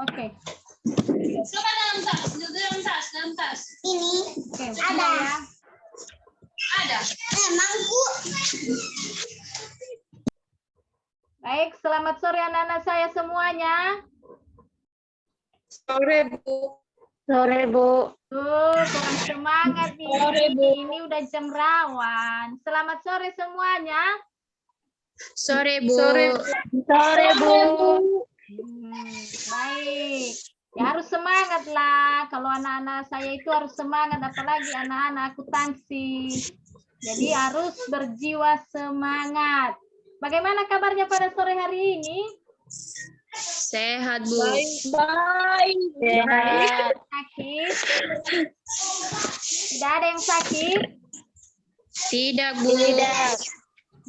Oke. Coba dalam tas. Ini ada ya. Ada. Emang, Bu. Baik, selamat sore anak-anak saya semuanya. Sore, Bu. Sore, Bu. Kurang semangat nih. Sore, Bu. Ini udah jam rawan. Selamat sore semuanya. Sore, Bu. Sore, Bu. Baik. Ya harus semangat lah. Kalau anak-anak saya itu harus semangat, apalagi anak-anak akuntansi. Jadi harus berjiwa semangat. Bagaimana kabarnya pada sore hari ini? Sehat, Bu. Baik. Sehat. Sakit? Tidak ada yang sakit? Tidak, Bu. Tidak.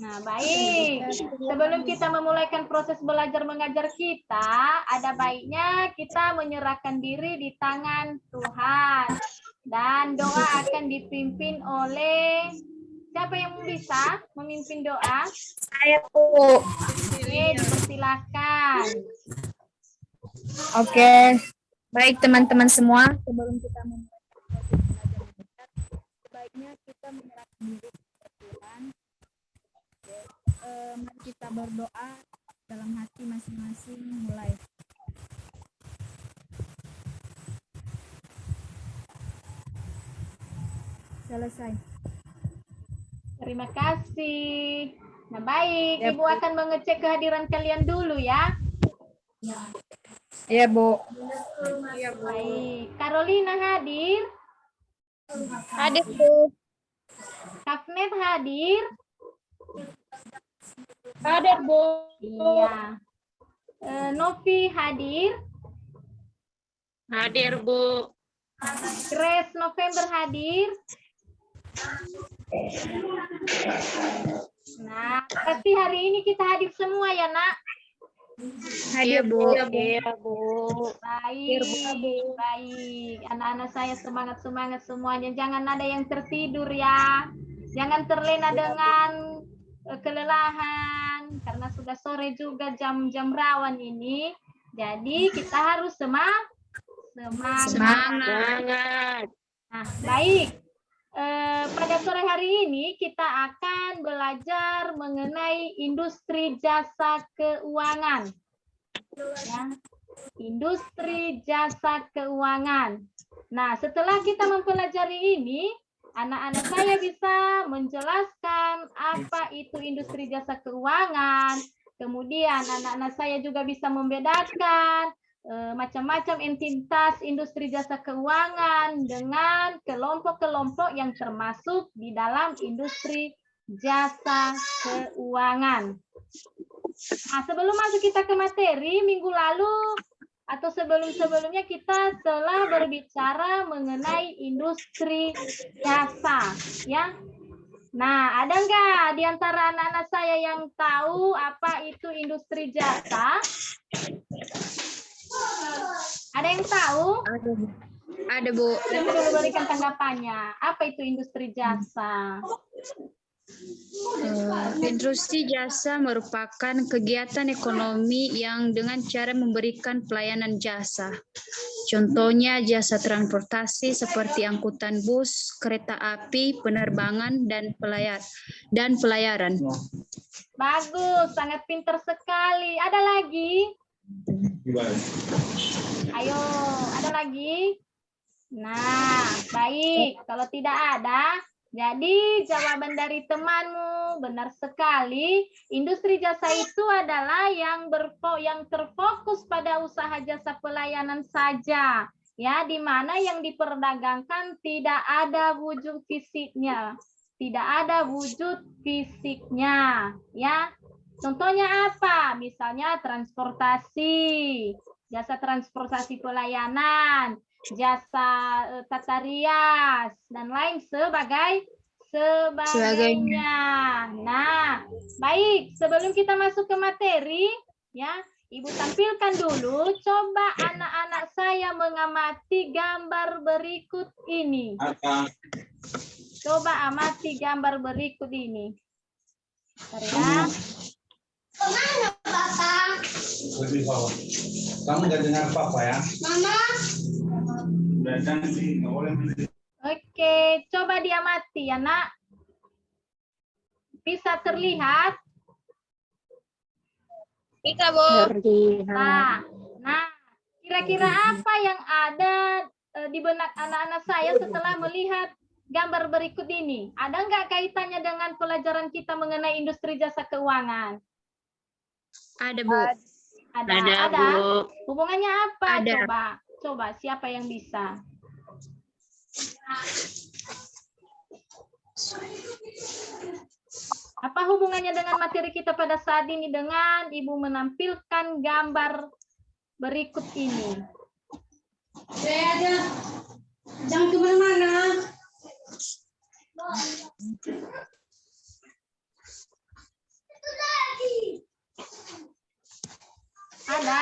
Nah, baik. Sebelum kita memulaikan proses belajar mengajar kita, ada baiknya kita menyerahkan diri di tangan Tuhan. Dan doa akan dipimpin oleh siapa yang bisa memimpin doa? Saya, Bu. Oke, dipersilakan. Oke. Baik, teman-teman semua. Sebelum kita memulai proses belajar mengajar, sebaiknya kita menyerahkan diri kepada Tuhan. Mari kita berdoa dalam hati masing-masing. Mulai. Selesai. Terima kasih. Nah, baik. Ibu akan mengecek kehadiran kalian dulu ya. Iya, Bu. Baik. Carolina hadir. Hadir, Bu. Kafnet hadir. Hadir, Bu. Iya. Novi hadir. Hadir, Bu. Grace November hadir. Nah, pasti hari ini kita hadir semua ya, Nak? Hadir, Bu. Iya, Bu. Baik, baik. Anak-anak saya semangat-semangat semuanya. Jangan ada yang tertidur ya. Jangan terlena dengan kelelahan. Karena sudah sore juga jam-jam rawan ini. Jadi kita harus semangat. Semangat. Nah, baik. Pada sore hari ini kita akan belajar mengenai industri jasa keuangan. Ya. Industri jasa keuangan. Nah, setelah kita mempelajari ini, anak-anak saya bisa menjelaskan apa itu industri jasa keuangan. Kemudian anak-anak saya juga bisa membedakan macam-macam entitas industri jasa keuangan dengan kelompok-kelompok yang termasuk di dalam industri jasa keuangan. Nah, sebelum masuk kita ke materi, minggu lalu atau sebelum-sebelumnya kita telah berbicara mengenai industri jasa, ya. Nah, ada nggak di antara anak-anak saya yang tahu apa itu industri jasa? Ada yang tahu? Ada, Bu. Saya dulu berikan tanggapannya. Apa itu industri jasa? Industri jasa merupakan kegiatan ekonomi yang dengan cara memberikan pelayanan jasa. Contohnya jasa transportasi seperti angkutan bus, kereta api, penerbangan, dan pelayaran. Bagus, sangat pintar sekali. Ada lagi? Ayo, ada lagi? Nah, baik. Kalau tidak ada, jadi jawaban dari temanmu benar sekali. Industri jasa itu adalah yang terfokus pada usaha jasa pelayanan saja, ya, di mana yang diperdagangkan tidak ada wujud fisiknya, ya. Contohnya apa? Misalnya transportasi, jasa transportasi pelayanan, jasa tata rias, dan lain sebagainya. Nah, baik. Sebelum kita masuk ke materi, ya, Ibu tampilkan dulu. Coba anak-anak saya mengamati gambar berikut ini. Coba amati gambar berikut ini. Bentar ya. lebih bawah. Kamu nggak dengar apa ya? Mama. Udah janji, nggak boleh. Oke, coba diamati ya, Nak. Bisa terlihat? Bisa, Bu. Nah, kira-kira apa yang ada di benak anak-anak saya setelah melihat gambar berikut ini? Ada nggak kaitannya dengan pelajaran kita mengenai industri jasa keuangan? Ada, Bu. Ada. Bu. Hubungannya apa? Ada. Coba siapa yang bisa? Apa hubungannya dengan materi kita pada saat ini dengan Ibu menampilkan gambar berikut ini? Jangan kemana-mana. Ada?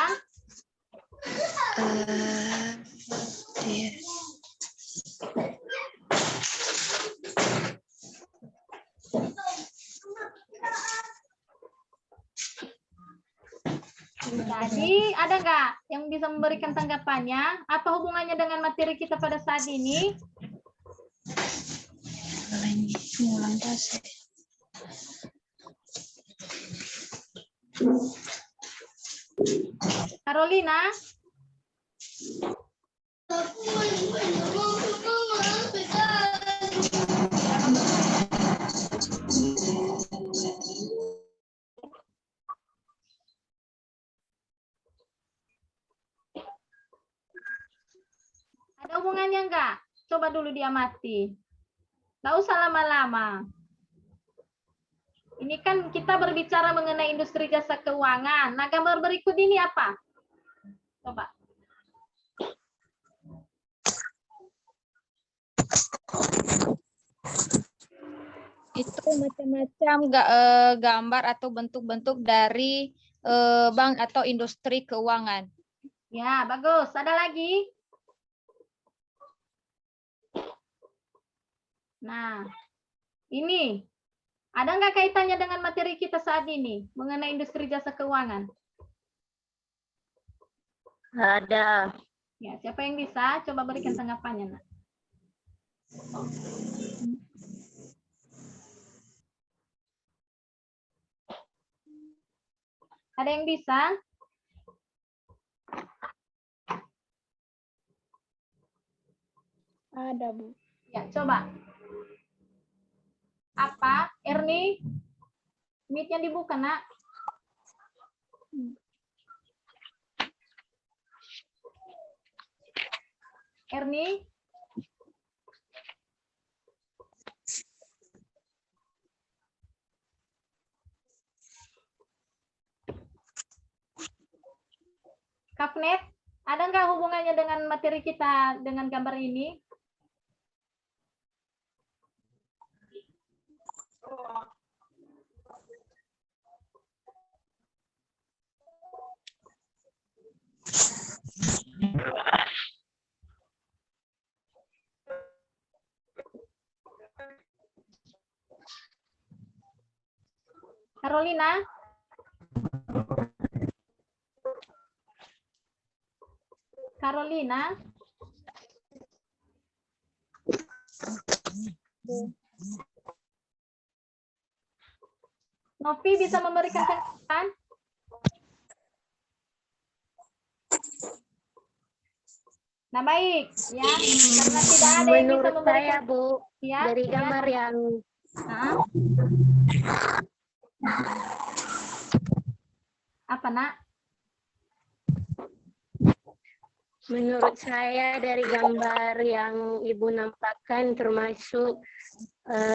Jadi ada nggak yang bisa memberikan tanggapannya? Apa hubungannya dengan materi kita pada saat ini? Carolina? Ada hubungannya enggak? Coba dulu diamati. Nggak usah lama-lama. Ini kan kita berbicara mengenai industri jasa keuangan. Nah, gambar berikut ini apa? Coba. Itu macam-macam gambar atau bentuk-bentuk dari bank atau industri keuangan. Ya, bagus. Ada lagi? Nah, ini. Ada nggak kaitannya dengan materi kita saat ini mengenai industri jasa keuangan? Ada. Ya, siapa yang bisa? Coba berikan tanggapannya, Nak. Ada yang bisa? Ada, Bu. Ya, coba. Apa? Erni? Mic-nya dibuka, Nak. Erni? Kafnet, ada nggak hubungannya dengan materi kita dengan gambar ini? Carolina? Carolina? Novi bisa memberikan tanggapan? Nah, baik, ya. Karena tidak ada yang bisa Menurut memberikan saya, Bu, ya, dari ya. gambar yang Hah? Apa, Nak? menurut saya dari gambar yang Ibu nampakkan termasuk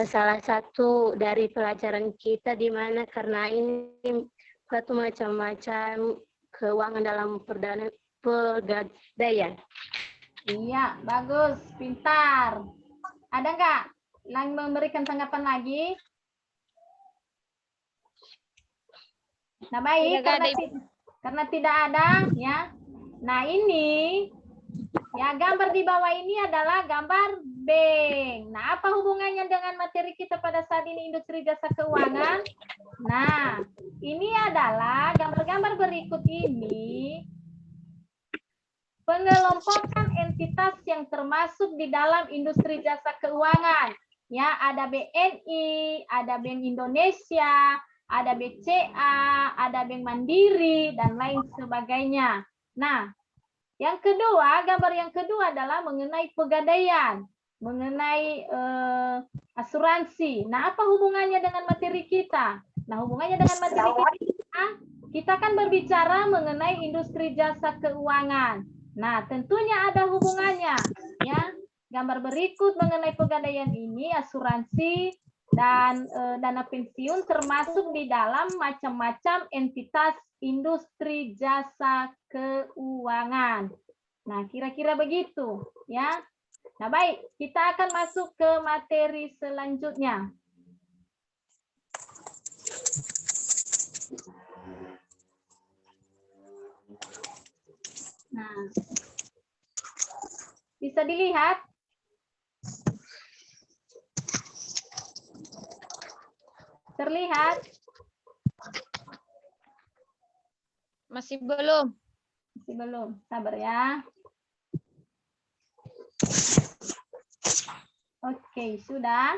salah satu dari pelajaran kita di mana karena ini suatu macam-macam keuangan dalam pegadaian. Iya, bagus, pintar. Ada nggak yang memberikan tanggapan lagi? Nah, baik, karena tidak ada, ya. Nah, ini, ya gambar di bawah ini adalah gambar bank. Nah, apa hubungannya dengan materi kita pada saat ini industri jasa keuangan? Nah, ini adalah gambar-gambar berikut ini pengelompokan entitas yang termasuk di dalam industri jasa keuangan. Ya, ada BNI, ada Bank Indonesia, ada BCA, ada Bank Mandiri, dan lain sebagainya. Nah, yang kedua, gambar yang kedua adalah mengenai pegadaian, mengenai asuransi. Nah, apa hubungannya dengan materi kita? Nah, hubungannya dengan materi kita kan berbicara mengenai industri jasa keuangan. Nah, tentunya ada hubungannya, ya. Gambar berikut mengenai pegadaian ini, asuransi dan dana pensiun termasuk di dalam macam-macam entitas industri jasa keuangan. Nah, kira-kira begitu, ya. Nah, baik, kita akan masuk ke materi selanjutnya. Nah, bisa dilihat? Terlihat? Masih belum. Masih belum, sabar ya. Oke, sudah?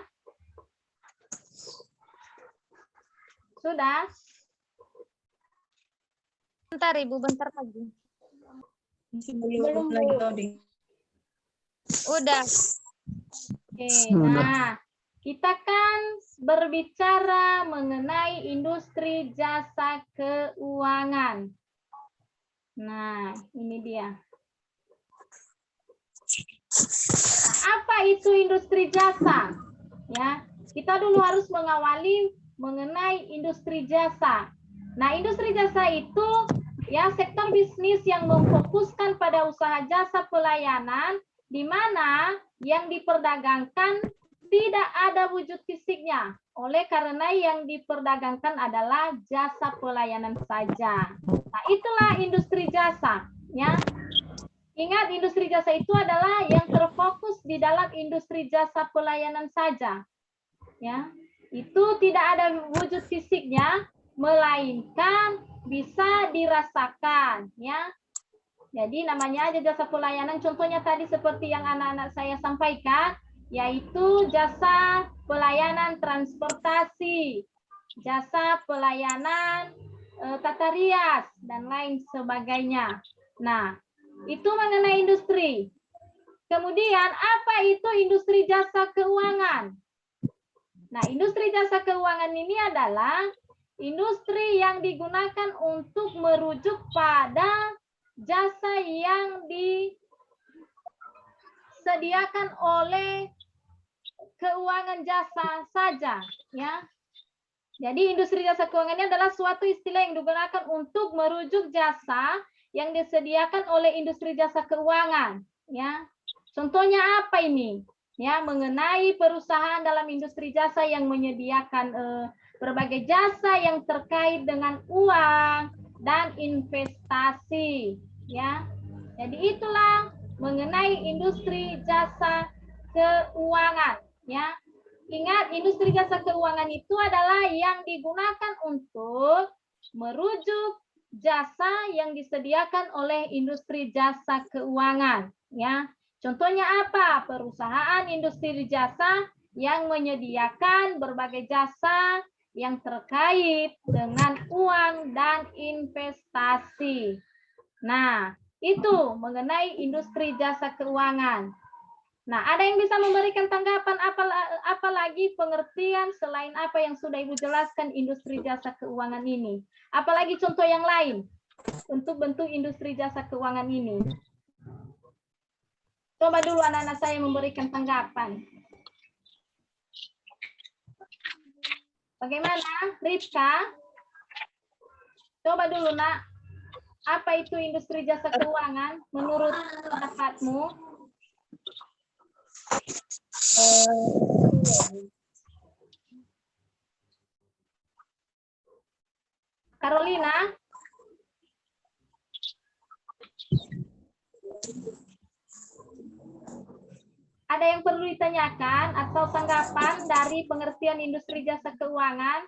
Sudah? Bentar Ibu, bentar lagi. Belum lagi loading. Udah. Oke, nah, kita kan berbicara mengenai industri jasa keuangan. Nah, ini dia. Nah, apa itu industri jasa? Ya, kita dulu harus mengawali mengenai industri jasa. Nah, industri jasa itu ya sektor bisnis yang memfokuskan pada usaha jasa pelayanan di mana yang diperdagangkan tidak ada wujud fisiknya. Oleh karena yang diperdagangkan adalah jasa pelayanan saja. Nah, itulah industri jasa, ya. Ingat, industri jasa itu adalah yang terfokus di dalam industri jasa pelayanan saja. Ya, itu tidak ada wujud fisiknya, melainkan bisa dirasakan. Ya, jadi namanya aja jasa pelayanan. Contohnya tadi seperti yang anak-anak saya sampaikan, yaitu jasa pelayanan transportasi, jasa pelayanan tata rias, dan lain sebagainya. Nah, itu mengenai industri. Kemudian, apa itu industri jasa keuangan? Nah, industri jasa keuangan ini adalah industri yang digunakan untuk merujuk pada jasa yang disediakan oleh keuangan jasa saja, ya. Jadi industri jasa keuangan ini adalah suatu istilah yang digunakan untuk merujuk jasa yang disediakan oleh industri jasa keuangan, ya. Contohnya apa ini? Ya, mengenai perusahaan dalam industri jasa yang menyediakan berbagai jasa yang terkait dengan uang dan investasi, ya. Jadi itulah mengenai industri jasa keuangan, ya. Ingat, industri jasa keuangan itu adalah yang digunakan untuk merujuk jasa yang disediakan oleh industri jasa keuangan, ya. Contohnya apa? Perusahaan industri jasa yang menyediakan berbagai jasa yang terkait dengan uang dan investasi. Nah, itu mengenai industri jasa keuangan. Nah, ada yang bisa memberikan tanggapan apalagi pengertian selain apa yang sudah Ibu jelaskan industri jasa keuangan ini? Apalagi contoh yang lain untuk bentuk industri jasa keuangan ini? Coba dulu anak-anak saya memberikan tanggapan. Bagaimana, Ripka? Coba dulu, Nak. Apa itu industri jasa keuangan menurut pendapatmu? Carolina? Ada yang perlu ditanyakan atau tanggapan dari pengertian industri jasa keuangan?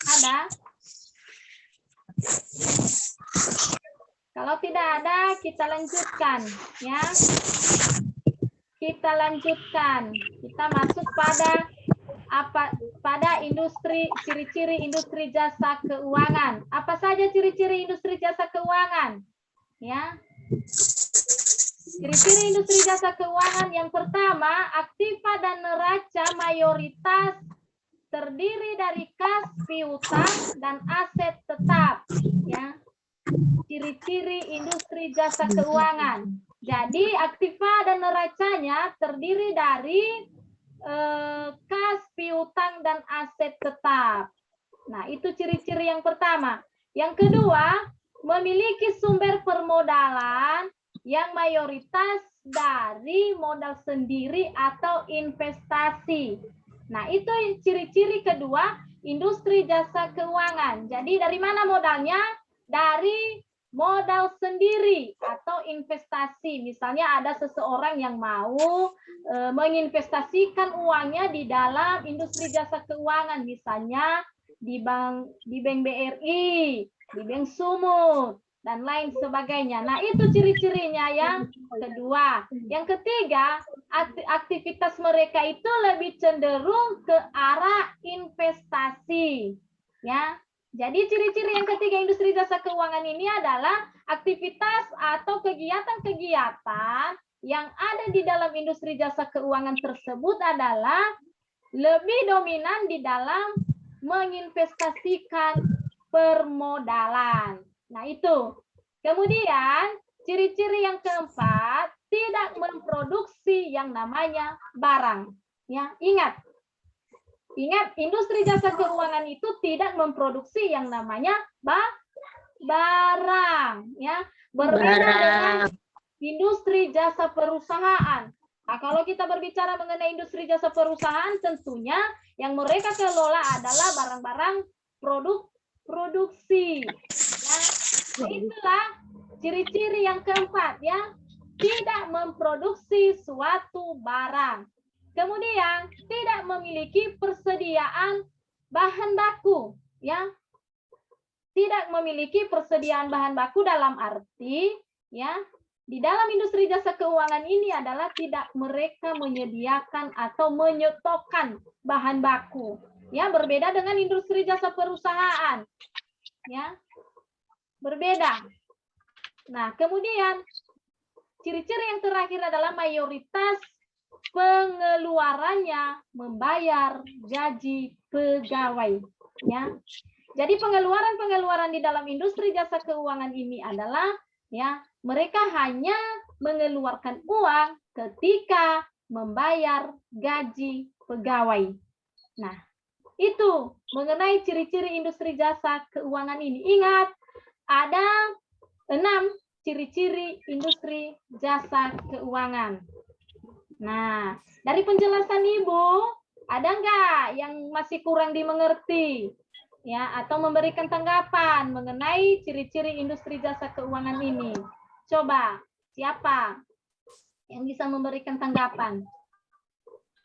Ada? Kalau tidak ada, kita lanjutkan, ya. Kita lanjutkan. Kita masuk pada industri, ciri-ciri industri jasa keuangan. Apa saja ciri-ciri industri jasa keuangan? Ya. Ciri-ciri industri jasa keuangan yang pertama, aktiva dan neraca mayoritas terdiri dari kas piutang dan aset tetap, ya. Ciri-ciri industri jasa keuangan. Jadi aktiva dan neracanya terdiri dari kas piutang dan aset tetap. Nah, itu ciri-ciri yang pertama. Yang kedua, memiliki sumber permodalan yang mayoritas dari modal sendiri atau investasi. Nah, itu ciri-ciri kedua industri jasa keuangan. Jadi dari mana modalnya? Dari modal sendiri atau investasi. Misalnya ada seseorang yang mau menginvestasikan uangnya di dalam industri jasa keuangan, misalnya di bank BRI, di Bank Sumut, dan lain sebagainya. Nah, itu ciri-cirinya yang kedua. Yang ketiga, aktivitas mereka itu lebih cenderung ke arah investasi. Ya. Jadi ciri-ciri yang ketiga industri jasa keuangan ini adalah aktivitas atau kegiatan-kegiatan yang ada di dalam industri jasa keuangan tersebut adalah lebih dominan di dalam menginvestasikan permodalan. Nah, itu. Kemudian, ciri-ciri yang keempat, tidak memproduksi yang namanya barang. Ya, ingat, industri jasa keuangan itu tidak memproduksi yang namanya barang. Ya, berbeda dengan industri jasa perusahaan. Nah, kalau kita berbicara mengenai industri jasa perusahaan, tentunya yang mereka kelola adalah barang-barang produksi. Ya, itulah ciri-ciri yang keempat, ya, tidak memproduksi suatu barang. Kemudian tidak memiliki persediaan bahan baku, ya, tidak memiliki persediaan bahan baku dalam arti, ya, di dalam industri jasa keuangan ini adalah tidak mereka menyediakan atau menyetokkan bahan baku. Ya, berbeda dengan industri jasa perusahaan. Ya, berbeda. Nah, kemudian ciri-ciri yang terakhir adalah mayoritas pengeluarannya membayar gaji pegawai. Ya, jadi pengeluaran-pengeluaran di dalam industri jasa keuangan ini adalah, ya, mereka hanya mengeluarkan uang ketika membayar gaji pegawai. Nah, itu mengenai ciri-ciri industri jasa keuangan ini. Ingat, ada 6 ciri-ciri industri jasa keuangan. Nah, dari penjelasan Ibu, ada nggak yang masih kurang dimengerti? Ya, atau memberikan tanggapan mengenai ciri-ciri industri jasa keuangan ini? Coba, siapa yang bisa memberikan tanggapan?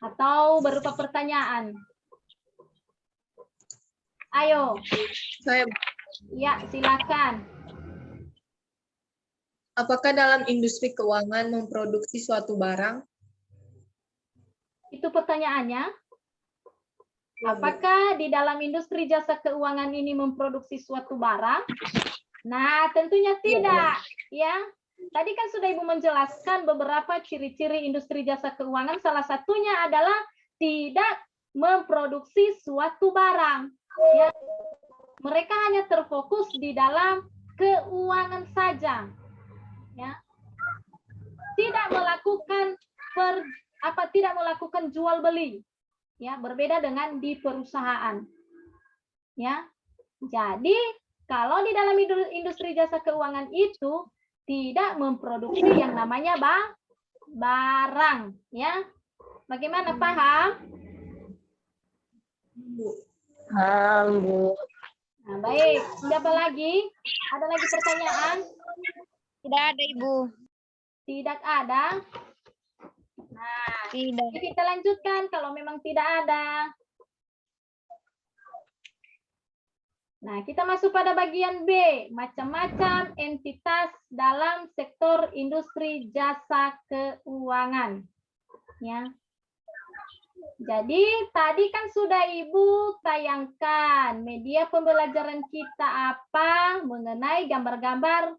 Atau berupa pertanyaan? Ayo. Saya, Ya, silakan. apakah dalam industri keuangan memproduksi suatu barang? Itu pertanyaannya. Apakah di dalam industri jasa keuangan ini memproduksi suatu barang? Nah, tentunya tidak. Ya, tadi kan sudah Ibu menjelaskan beberapa ciri-ciri industri jasa keuangan. Salah satunya adalah tidak memproduksi suatu barang. Ya, mereka hanya terfokus di dalam keuangan saja. Ya, tidak melakukan tidak melakukan jual beli. Ya, berbeda dengan di perusahaan. Ya. Jadi, kalau di dalam industri jasa keuangan itu tidak memproduksi yang namanya barang, ya. Bagaimana, paham? Paham, Bu. Nah, baik. Siapa lagi? Ada lagi pertanyaan? Tidak ada, Ibu. Tidak ada. Nah, Tidak. kita lanjutkan kalau memang tidak ada. Nah, kita masuk pada bagian B, macam-macam entitas dalam sektor industri jasa keuangan. Ya. Jadi, tadi kan sudah Ibu tayangkan media pembelajaran kita apa mengenai gambar-gambar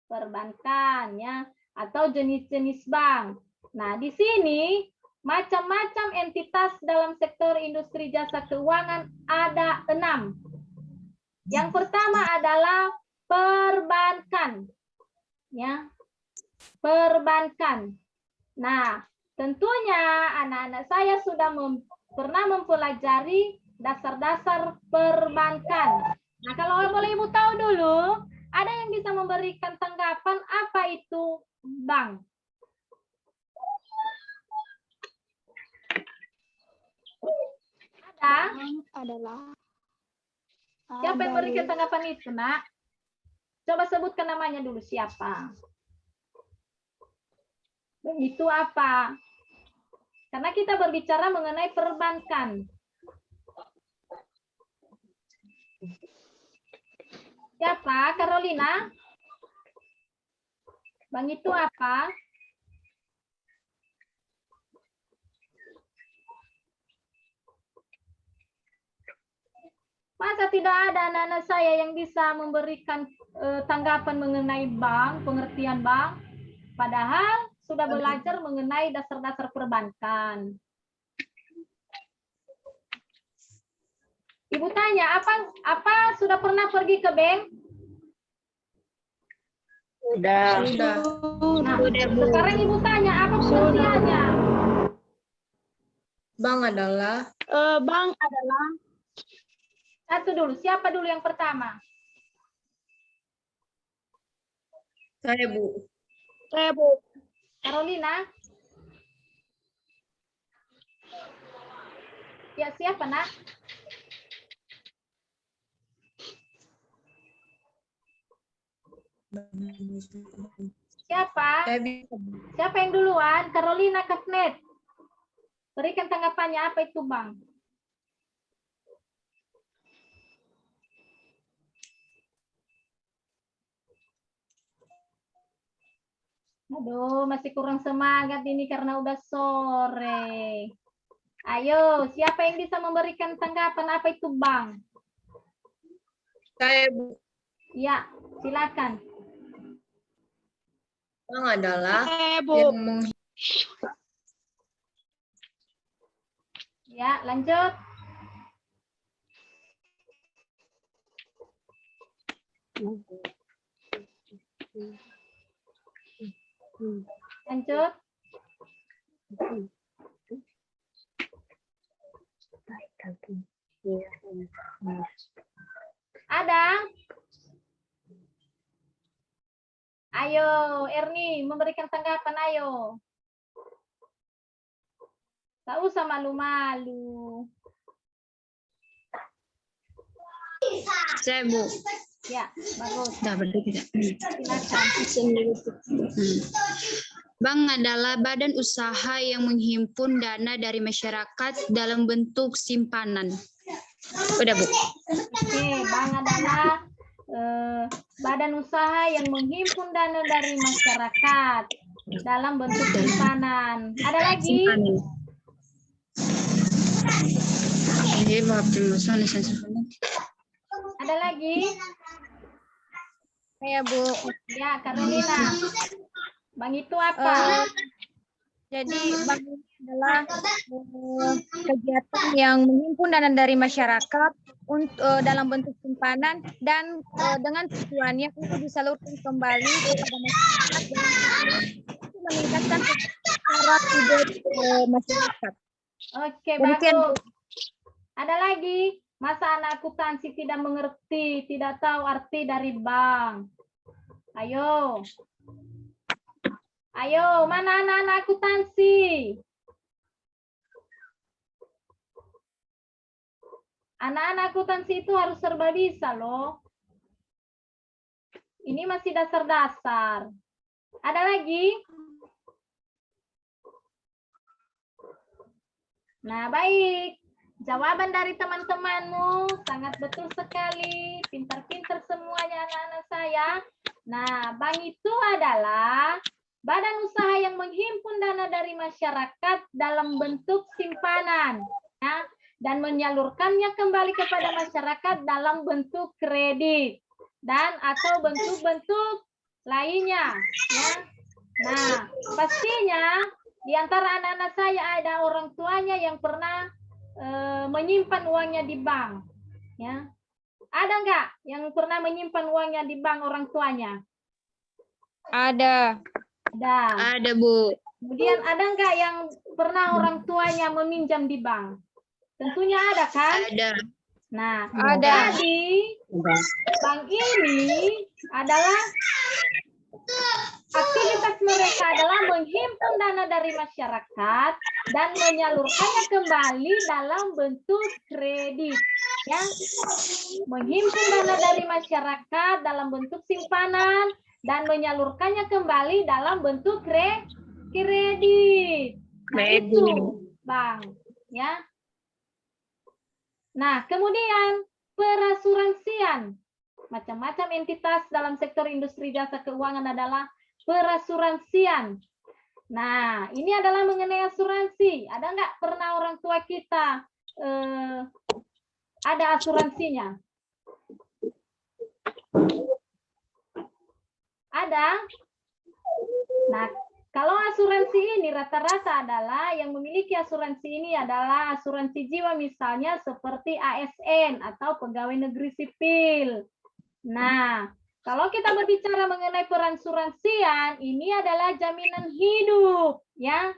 perbankan ya atau jenis-jenis bank. Nah, di sini macam-macam entitas dalam sektor industri jasa keuangan ada 6. Yang pertama adalah perbankan. Ya. Perbankan. Nah, tentunya anak-anak saya sudah pernah mempelajari dasar-dasar perbankan. Nah, kalau boleh Ibu tahu dulu, ada yang bisa memberikan tanggapan apa itu bank? Ada? Adalah Siapa yang memberikan tanggapan itu, Nak? Coba sebutkan namanya dulu, siapa? Itu apa? Karena kita berbicara mengenai perbankan. Siapa? Carolina? Bang itu apa? Masa tidak ada anak-anak saya yang bisa memberikan tanggapan mengenai bank, pengertian bank? Padahal sudah belajar mengenai dasar-dasar perbankan. Ibu tanya, apa sudah pernah pergi ke bank? Udah. Nah, sekarang Ibu tanya, apa pengertiannya? Bank adalah bank adalah Satu dulu, siapa dulu yang pertama? saya, Bu. Bu. Carolina? Ya, siapa, Nak? Siapa? Saya bisa. Siapa yang duluan? Carolina Kapnet. Berikan tanggapannya apa itu bank? Aduh, masih kurang semangat ini karena udah sore. Ayo, siapa yang bisa memberikan tanggapan apa itu bank? Saya, Bu. Ya, silakan. Bank adalah Bu. yang Ya, lanjut. Lanjut. Ada? Ayo, Erni, memberikan tanggapan, ayo. Tak usah malu-malu. Saya, Bu. Ya, bagus. Dah berdua tidak. Silakan. Bank adalah badan usaha yang menghimpun dana dari masyarakat dalam bentuk simpanan. Udah, Bu. Oke, bank adalah badan usaha yang menghimpun dana dari masyarakat dalam bentuk simpanan. Ada lagi? Ada lagi? Saya, Bu. Ya, Carolina. Bank itu apa? Jadi bank ini adalah kegiatan yang menghimpun dana dari masyarakat untuk dalam bentuk simpanan dan dengan tujuannya untuk disalurkan kembali kepada masyarakat untuk meningkatkan cara hidup masyarakat. Oke, Demikian, bagus. Ada lagi? Masa anak akuntansi tidak mengerti, tidak tahu arti dari bank? Ayo. Ayo, mana anak-anak akuntansi? Anak-anak akuntansi itu harus serba bisa loh. Ini masih dasar-dasar. Ada lagi? Nah, baik. Jawaban dari teman-temanmu sangat betul sekali. Pintar-pintar semuanya anak-anak saya. Nah, bank itu adalah badan usaha yang menghimpun dana dari masyarakat dalam bentuk simpanan, ya, dan menyalurkannya kembali kepada masyarakat dalam bentuk kredit dan atau bentuk-bentuk lainnya. Ya. Nah, pastinya di antara anak-anak saya ada orang tuanya yang pernah menyimpan uangnya di bank. Ya. Ada nggak yang pernah menyimpan uangnya di bank orang tuanya? Ada. Ada. Ada, Bu. Kemudian ada nggak yang pernah orang tuanya meminjam di bank? Tentunya ada kan? Ada. Nah, Ada. jadi bank ini adalah aktivitas mereka adalah menghimpun dana dari masyarakat dan menyalurkannya kembali dalam bentuk kredit. Ya, menghimpun dana dari masyarakat dalam bentuk simpanan dan menyalurkannya kembali dalam bentuk kredit. Nah, itu, Bang. Ya. Nah, kemudian perasuransian. Macam-macam entitas dalam sektor industri jasa keuangan adalah perasuransian. Nah, ini adalah mengenai asuransi. Ada nggak pernah orang tua kita ada asuransinya? Ada? Nah, kalau asuransi ini rata-rata adalah yang memiliki asuransi ini adalah asuransi jiwa misalnya seperti ASN atau pegawai negeri sipil. Nah, kalau kita berbicara mengenai perasuransian, ini adalah jaminan hidup, ya.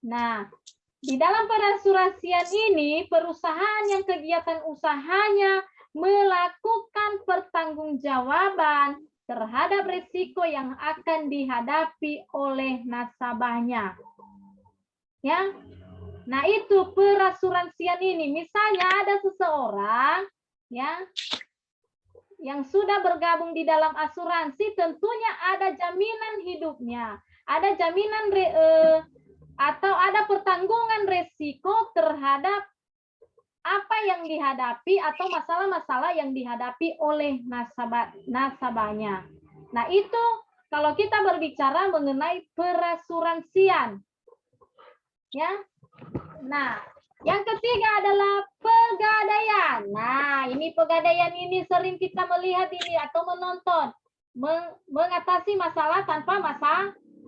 Nah, di dalam perasuransian ini, perusahaan yang kegiatan usahanya melakukan pertanggungjawaban terhadap risiko yang akan dihadapi oleh nasabahnya. Ya. Nah, itu perasuransian ini. Misalnya ada seseorang, ya, yang sudah bergabung di dalam asuransi, tentunya ada jaminan hidupnya, ada jaminan atau ada pertanggungan resiko terhadap apa yang dihadapi atau masalah-masalah yang dihadapi oleh nasabahnya. Nah, itu kalau kita berbicara mengenai perasuransian. Ya. Nah, yang ketiga adalah pegadaian. Nah, ini pegadaian ini sering kita melihat ini atau menonton. Mengatasi masalah tanpa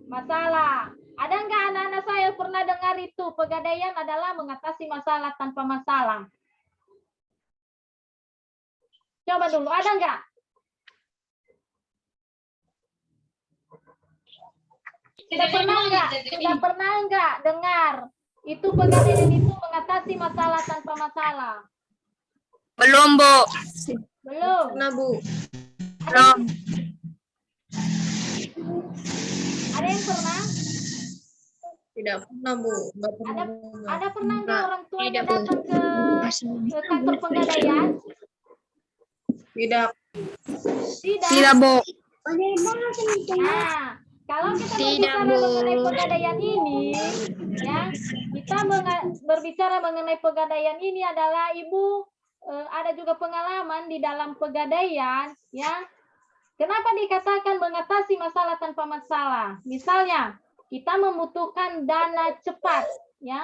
masalah. Ada nggak anak-anak saya pernah dengar itu? Pegadaian adalah mengatasi masalah tanpa masalah. Coba dulu, ada nggak? Sudah pernah nggak dengar? Itu pegadaian itu mengatasi masalah tanpa masalah. Belum, Bu. Belum. Pernah, Bu. Belum. Ada yang pernah? Tidak pernah, Bu. Nggak pernah. Ada pernah nggak orang tuanya Tidak, Bu. datang ke kantor pegadaian? Tidak. Tidak. Tidak, Bu. Nah, kalau kita Tidak, berbicara Bu. mengenai pegadaian ini, ya, kita berbicara mengenai pegadaian ini adalah Ibu ada juga pengalaman di dalam pegadaian, ya. Kenapa dikatakan mengatasi masalah tanpa masalah? Misalnya, kita membutuhkan dana cepat, ya.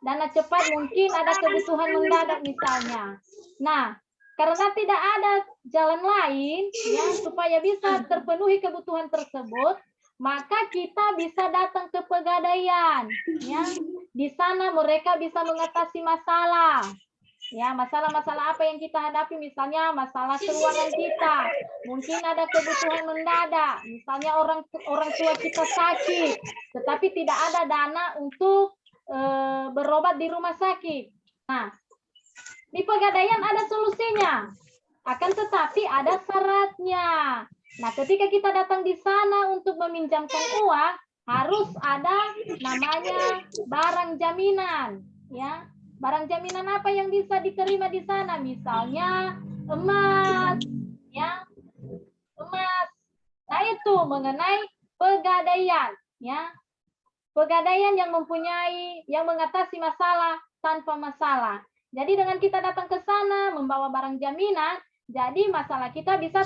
Dana cepat mungkin ada kebutuhan mendadak misalnya. Nah, karena tidak ada jalan lain, ya, supaya bisa terpenuhi kebutuhan tersebut, maka kita bisa datang ke pegadaian, ya. Di sana mereka bisa mengatasi masalah, ya, masalah-masalah apa yang kita hadapi, misalnya masalah keuangan kita, mungkin ada kebutuhan mendadak, misalnya orang tua kita sakit, tetapi tidak ada dana untuk berobat di rumah sakit. Nah, di pegadaian ada solusinya, akan tetapi ada syaratnya. Nah, ketika kita datang di sana untuk meminjamkan uang, harus ada namanya barang jaminan, ya. Barang jaminan apa yang bisa diterima di sana? Misalnya emas, ya, emas. Nah itu mengenai pegadaian, ya, pegadaian yang mengatasi masalah tanpa masalah. Jadi dengan kita datang ke sana membawa barang jaminan, jadi masalah kita bisa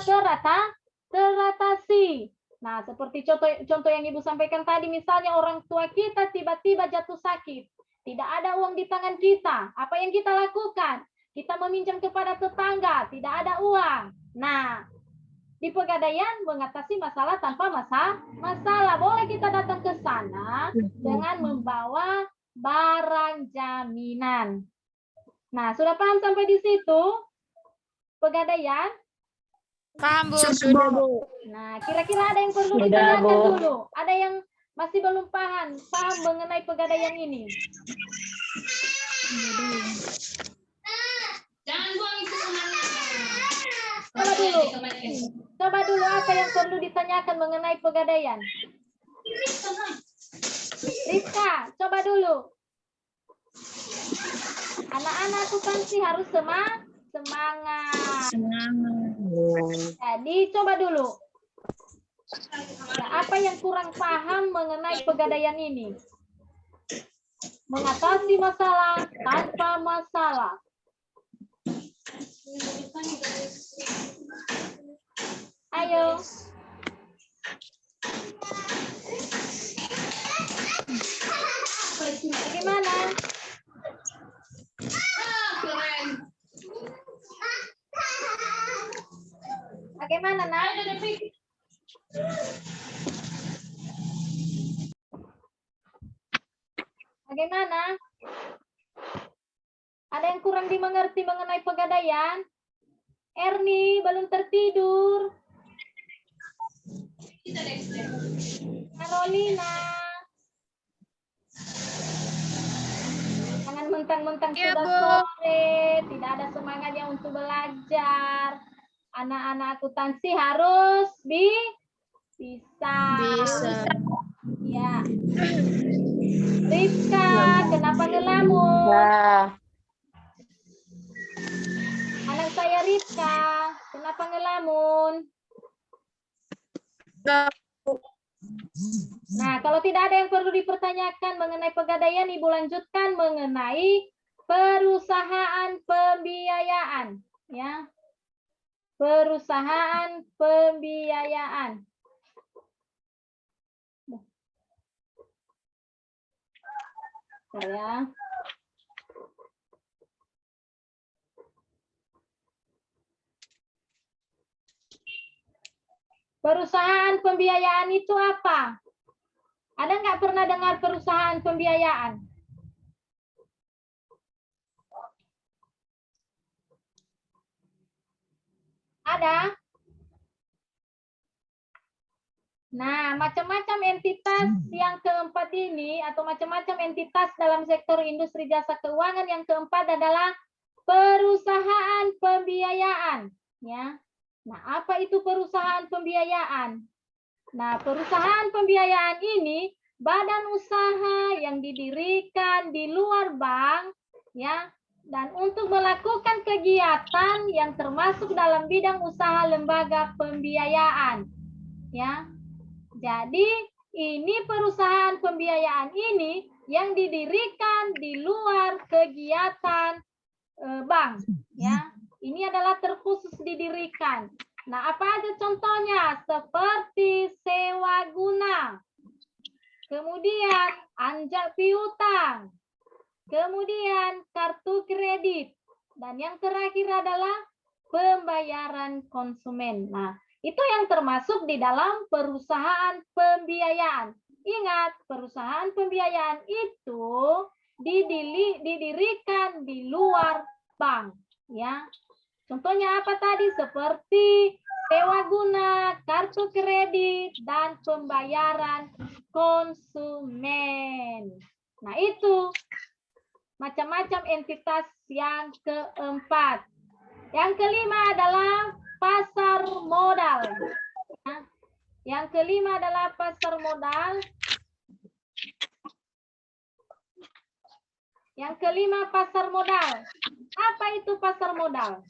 teratasi. Nah, seperti contoh yang Ibu sampaikan tadi, misalnya orang tua kita tiba-tiba jatuh sakit. Tidak ada uang di tangan kita. Apa yang kita lakukan? Kita meminjam kepada tetangga, tidak ada uang. Nah, di pegadaian mengatasi masalah tanpa masalah. Boleh kita datang ke sana dengan membawa barang jaminan. Nah, sudah paham sampai di situ? Pegadaian? Paham, Bu. Sudah, Bu. Nah, kira-kira ada yang perlu Sudah, ditanyakan Bu. dulu? Ada yang masih belum paham mengenai pegadaian ini? Jangan buang itu semangat. Coba dulu apa yang perlu ditanyakan mengenai pegadaian? Rizka, coba dulu. Anak-anak akuntansi harus semangat. Jadi coba dulu. Ya, apa yang kurang paham mengenai pegadaian ini? Mengatasi masalah tanpa masalah. Ayo. Bagaimana? Bagaimana, Nak? Bagaimana? Ada yang kurang dimengerti mengenai pegadaian? Erni belum tertidur. Carolina. Jangan mentang-mentang Iya, sudah Bu. sore, tidak ada semangatnya untuk belajar. Anak-anak akuntansi harus bisa. Ya. Rizka, kenapa ngelamun? Nah, Anak saya Rizka, kenapa ngelamun? Nah, kalau tidak ada yang perlu dipertanyakan mengenai pegadaian, Ibu lanjutkan mengenai perusahaan pembiayaan, ya. Perusahaan pembiayaan. Ya. Perusahaan pembiayaan itu apa? Ada nggak pernah dengar perusahaan pembiayaan? Ada? Nah, macam-macam entitas yang keempat ini atau macam-macam entitas dalam sektor industri jasa keuangan yang keempat adalah perusahaan pembiayaan, ya. Nah, apa itu perusahaan pembiayaan? Nah, perusahaan pembiayaan ini badan usaha yang didirikan di luar bank, ya, dan untuk melakukan kegiatan yang termasuk dalam bidang usaha lembaga pembiayaan, ya. Jadi ini perusahaan pembiayaan ini yang didirikan di luar kegiatan bank, ya. Ini adalah terkhusus didirikan. Nah, apa aja contohnya? Seperti sewa guna, kemudian anjak piutang, kemudian kartu kredit, dan yang terakhir adalah pembayaran konsumen. Nah, itu yang termasuk di dalam perusahaan pembiayaan. Ingat, perusahaan pembiayaan itu didirikan di luar bank, ya. Contohnya apa tadi? Seperti sewa guna, kartu kredit, dan pembayaran konsumen. Nah, itu macam-macam entitas yang keempat. Yang kelima adalah pasar modal. Yang kelima adalah pasar modal. Yang kelima, pasar modal. Apa itu pasar modal?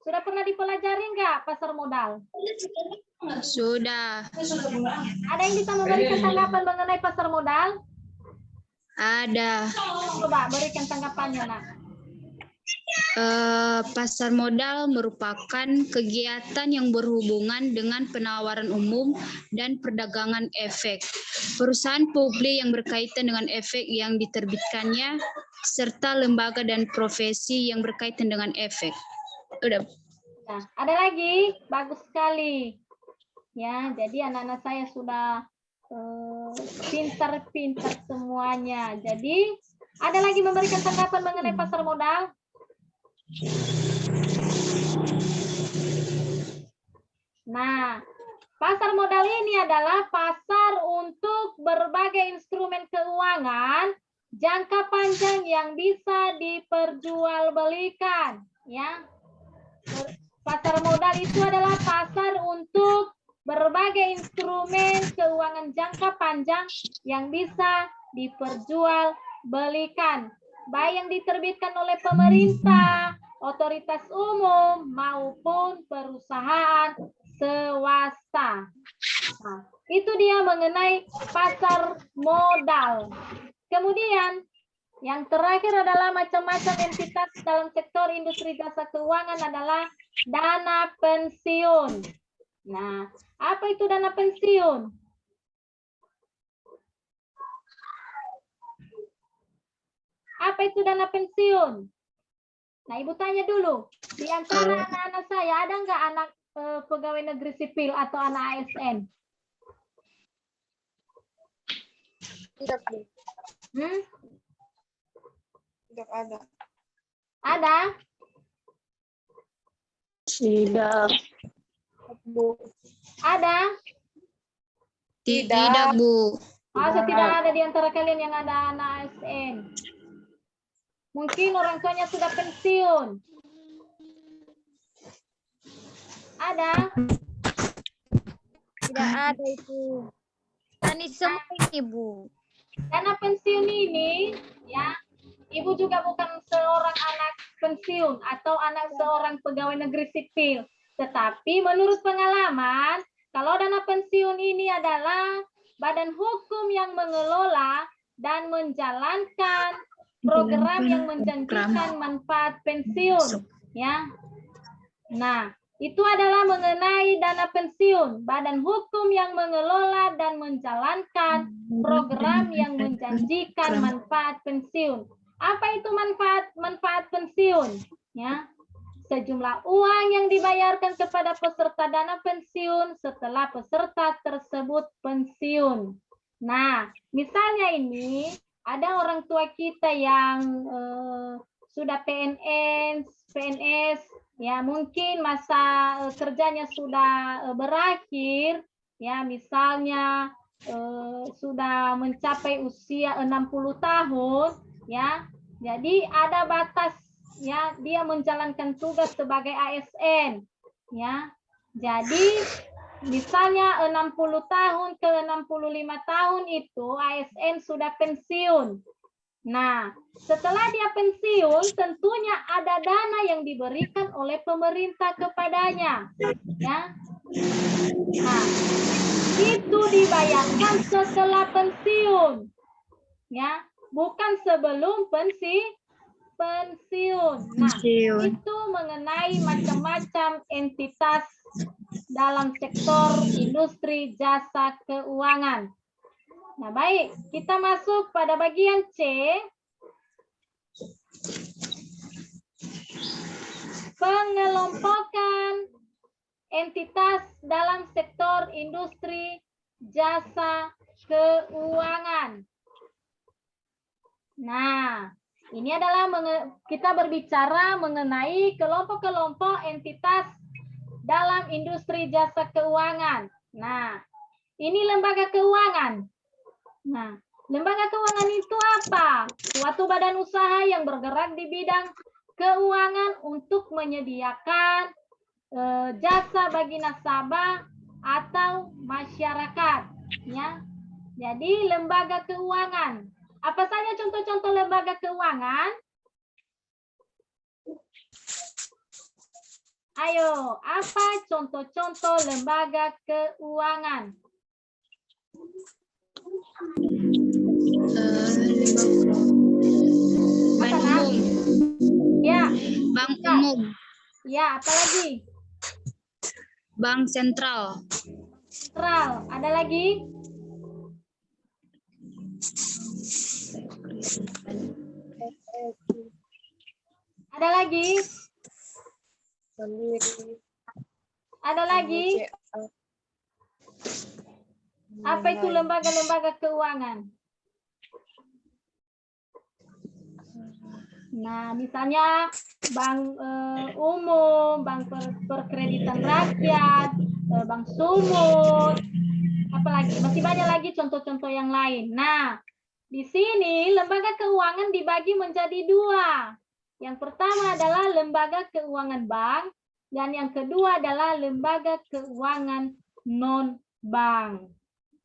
Sudah pernah dipelajari nggak pasar modal? Sudah. Ada yang bisa memberikan tanggapan mengenai pasar modal? Ada. Coba berikan tanggapannya, Nak. Pasar modal merupakan kegiatan yang berhubungan dengan penawaran umum dan perdagangan efek. Perusahaan publik yang berkaitan dengan efek yang diterbitkannya, serta lembaga dan profesi yang berkaitan dengan efek. Udah. Nah, ada lagi? Bagus sekali. Ya, jadi anak-anak saya sudah pintar-pintar semuanya. Jadi, ada lagi memberikan tanggapan mengenai pasar modal? Nah, pasar modal ini adalah pasar untuk berbagai instrumen keuangan jangka panjang yang bisa diperjualbelikan, ya. Pasar modal itu adalah pasar untuk berbagai instrumen keuangan jangka panjang yang bisa diperjualbelikan, baik yang diterbitkan oleh pemerintah, otoritas umum, maupun perusahaan swasta. Nah, itu dia mengenai pasar modal. Kemudian, yang terakhir adalah macam-macam entitas dalam sektor industri jasa keuangan adalah dana pensiun. Nah, apa itu dana pensiun? Apa itu dana pensiun? Nah, Ibu tanya dulu, di antara anak-anak saya ada nggak anak pegawai negeri sipil atau anak ASN? Tidak, Bu. Tidak ada. Ada? Tidak. Bu. Ada? Tidak, Bu. Masa tidak ada di antara kalian yang ada anak ASN? Mungkin orang tuanya sudah pensiun. Ada? Tidak ada itu. Tani semua ini, Bu. Dana pensiun ini, ya, Ibu juga bukan seorang anak pensiun atau anak seorang pegawai negeri sipil. Tetapi menurut pengalaman, kalau dana pensiun ini adalah badan hukum yang mengelola dan menjalankan program yang menjanjikan manfaat pensiun, ya. Nah, itu adalah mengenai dana pensiun, badan hukum yang mengelola dan menjalankan program yang menjanjikan manfaat pensiun. Apa itu manfaat pensiun? Ya, sejumlah uang yang dibayarkan kepada peserta dana pensiun setelah peserta tersebut pensiun. Nah, misalnya ini ada orang tua kita yang sudah PNS, ya mungkin masa kerjanya sudah berakhir, ya misalnya sudah mencapai usia 60 tahun, ya. Jadi ada batas, ya, dia menjalankan tugas sebagai ASN, ya. Jadi misalnya 60 tahun ke 65 tahun itu ASN sudah pensiun. Nah, setelah dia pensiun, tentunya ada dana yang diberikan oleh pemerintah kepadanya, ya. Nah, itu dibayarkan setelah pensiun, ya, bukan sebelum pensiun. Nah, itu mengenai macam-macam entitas dalam sektor industri jasa keuangan. Nah, baik, kita masuk pada bagian C. Pengelompokan entitas dalam sektor industri jasa keuangan. Nah, ini adalah kita berbicara mengenai kelompok-kelompok entitas dalam industri jasa keuangan. Nah, ini lembaga keuangan. Nah, lembaga keuangan itu apa? Suatu badan usaha yang bergerak di bidang keuangan untuk menyediakan jasa bagi nasabah atau masyarakat, ya. Jadi lembaga keuangan Apa saja contoh-contoh lembaga keuangan? Ayo, apa contoh-contoh lembaga keuangan? Bank Apa, Nak? umum. Ya, Bank umum. ya, apa lagi? Bank sentral. Sentral. Ada lagi? Ada lagi? Ada lagi? Apa itu lembaga-lembaga keuangan? Nah, misalnya bank umum, bank perkreditan rakyat, bank sumut, apalagi masih banyak lagi contoh-contoh yang lain. Nah, di sini lembaga keuangan dibagi menjadi dua. Yang pertama adalah lembaga keuangan bank, dan yang kedua adalah lembaga keuangan non-bank.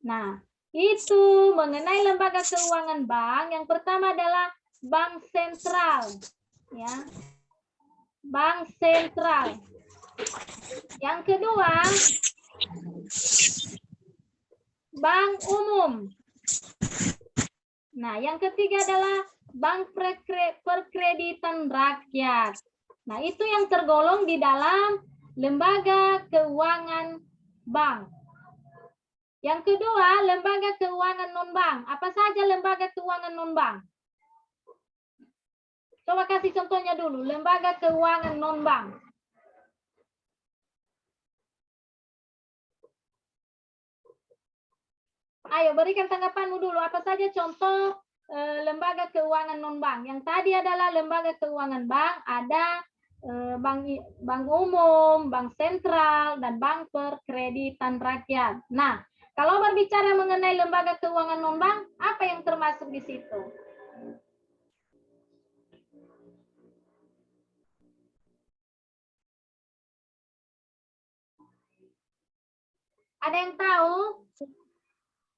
Nah, itu mengenai lembaga keuangan bank, yang pertama adalah bank sentral, ya, bank sentral. Yang kedua, bank umum. Nah, yang ketiga adalah bank perkreditan rakyat. Nah, itu yang tergolong di dalam lembaga keuangan bank. Yang kedua, lembaga keuangan non-bank. Apa saja lembaga keuangan non-bank? Coba kasih contohnya dulu, lembaga keuangan non-bank. Ayo, berikan tanggapanmu dulu. Apa saja contoh lembaga keuangan non-bank? Yang tadi adalah lembaga keuangan bank, ada bank umum, bank sentral, dan bank perkreditan rakyat. Nah, kalau berbicara mengenai lembaga keuangan non-bank, apa yang termasuk di situ? Ada yang tahu?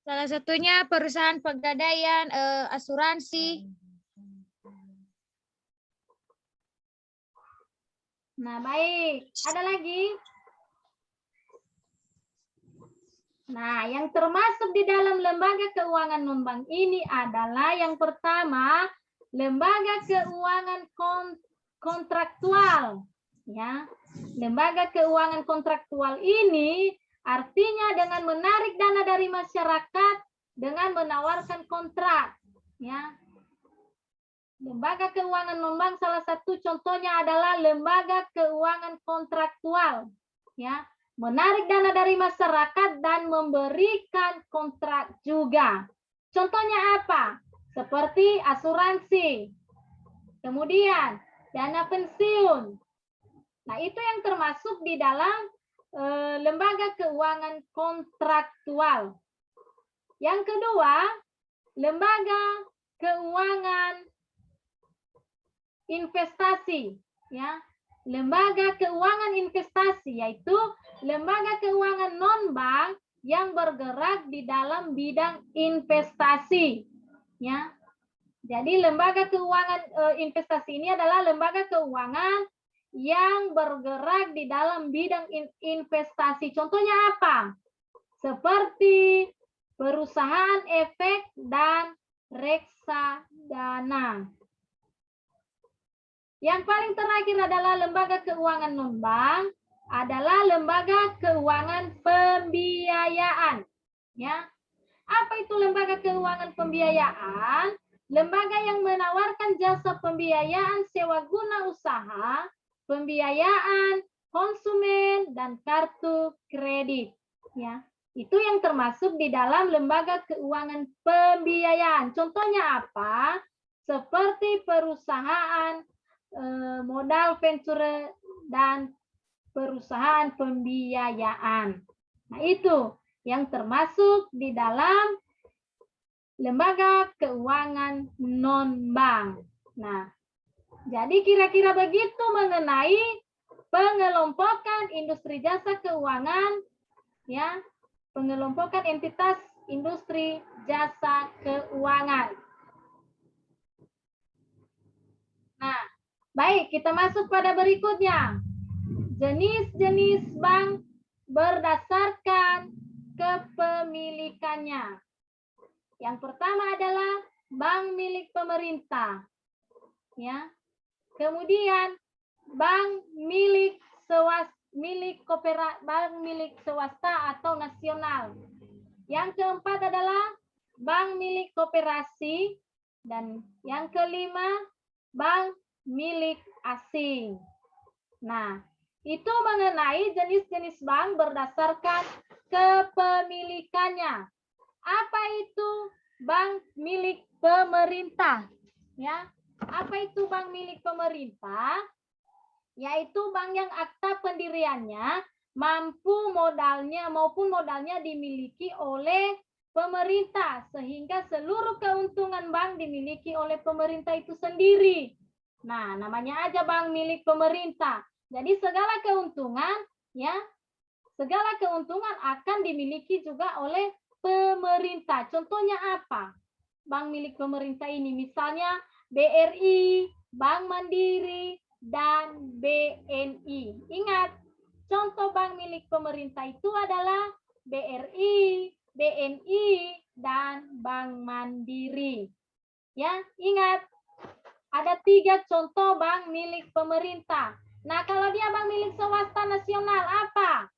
Salah satunya perusahaan pegadaian, asuransi. Nah, baik. Ada lagi? Nah, yang termasuk di dalam lembaga keuangan non-bank ini adalah yang pertama, lembaga keuangan kontraktual. Ya, lembaga keuangan kontraktual ini artinya dengan menarik dana dari masyarakat dengan menawarkan kontrak. Ya, lembaga keuangan non-bank salah satu contohnya adalah lembaga keuangan kontraktual. Ya, menarik dana dari masyarakat dan memberikan kontrak juga. Contohnya apa? Seperti asuransi, kemudian dana pensiun. Nah, itu yang termasuk di dalam lembaga keuangan kontraktual. Yang kedua, lembaga keuangan investasi, ya. Lembaga keuangan investasi yaitu lembaga keuangan non-bank yang bergerak di dalam bidang investasi, ya. Jadi lembaga keuangan investasi ini adalah lembaga keuangan yang bergerak di dalam bidang investasi. Contohnya apa? Seperti perusahaan efek dan reksadana. Yang paling terakhir adalah lembaga keuangan non-bank, adalah lembaga keuangan pembiayaan. Ya. Apa itu lembaga keuangan pembiayaan? Lembaga yang menawarkan jasa pembiayaan sewa guna usaha, pembiayaan konsumen, dan kartu kredit. Ya. Itu yang termasuk di dalam lembaga keuangan pembiayaan. Contohnya apa? Seperti perusahaan modal venture dan perusahaan pembiayaan. Nah, itu yang termasuk di dalam lembaga keuangan non-bank. Nah, jadi kira-kira begitu mengenai pengelompokan industri jasa keuangan, ya, pengelompokan entitas industri jasa keuangan. Baik, kita masuk pada berikutnya. Jenis-jenis bank berdasarkan kepemilikannya. Yang pertama adalah bank milik pemerintah. Ya. Kemudian bank milik swasta atau nasional. Yang keempat adalah bank milik koperasi dan yang kelima bank milik asing. Nah, itu mengenai jenis-jenis bank berdasarkan kepemilikannya. Apa itu bank milik pemerintah? Ya, apa itu bank milik pemerintah? Yaitu bank yang akta pendiriannya maupun modalnya dimiliki oleh pemerintah sehingga seluruh keuntungan bank dimiliki oleh pemerintah itu sendiri. Nah, namanya aja bank milik pemerintah. Jadi segala keuntungan akan dimiliki juga oleh pemerintah. Contohnya apa? Bank milik pemerintah ini misalnya BRI, Bank Mandiri, dan BNI. Ingat, contoh bank milik pemerintah itu adalah BRI, BNI, dan Bank Mandiri. Ya, ingat, ada 3 contoh bank milik pemerintah. Nah, kalau dia bank milik swasta nasional, apa?